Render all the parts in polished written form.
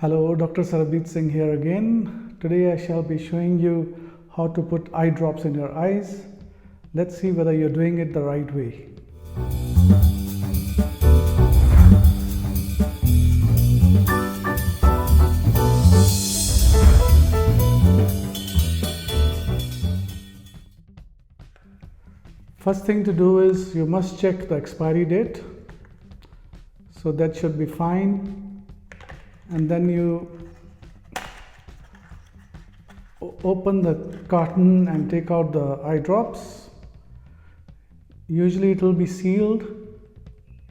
Hello, Dr. Sarbjit Singh here again. Today I shall be showing you how to put eye drops in your eyes. Let's see whether you're doing it the right way. First thing to do is you must check the expiry date. So that should be fine. And then you open the carton and take out the eye drops. Usually it will be sealed.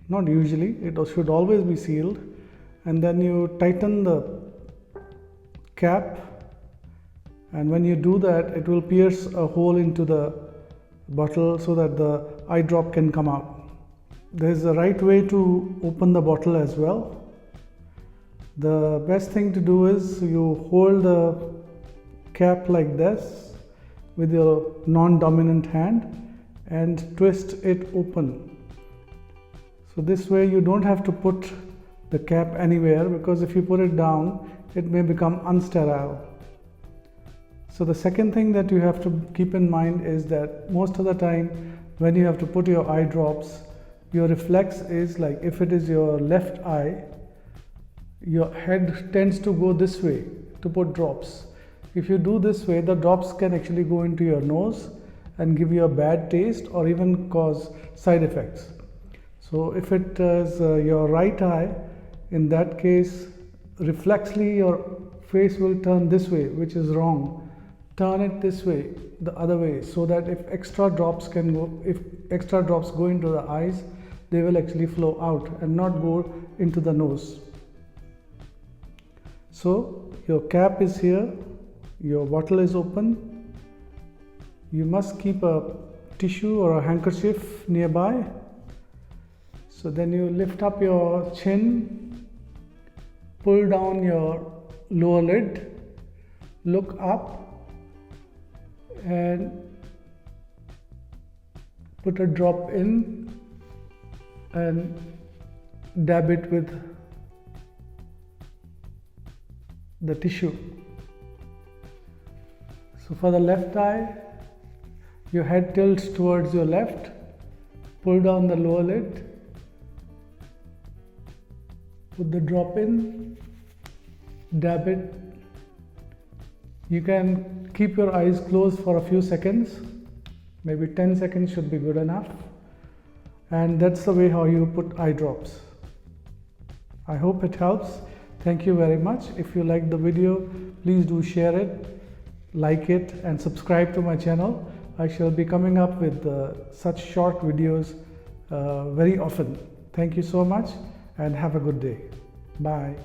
Not usually, it should always be sealed. And then you tighten the cap, and when you do that, it will pierce a hole into the bottle so that the eye drop can come out. There is a right way to open the bottle as well. The best thing to do is you hold the cap like this with your non-dominant hand and twist it open. So this way you don't have to put the cap anywhere, because if you put it down, it may become unsterile. So the second thing that you have to keep in mind is that most of the time when you have to put your eye drops, your reflex is like, if it is your left eye, your head tends to go this way to put drops. If you do this way, the drops can actually go into your nose and give you a bad taste or even cause side effects. So if it is your right eye, in that case, reflexly your face will turn this way, which is wrong. Turn it this way, the other way, so that if extra drops go into the eyes, they will actually flow out and not go into the nose. So your cap is here, your bottle is open. You must keep a tissue or a handkerchief nearby. So then you lift up your chin, pull down your lower lid, look up and put a drop in and dab it with the tissue. So for the left eye, your head tilts towards your left, pull down the lower lid, put the drop in, dab it. You can keep your eyes closed for a few seconds, maybe 10 seconds should be good enough. And that's the way how you put eye drops. I hope it helps. Thank you very much. If you liked the video, please do share it, like it and subscribe to my channel. I shall be coming up with such short videos very often. Thank you so much and have a good day. Bye.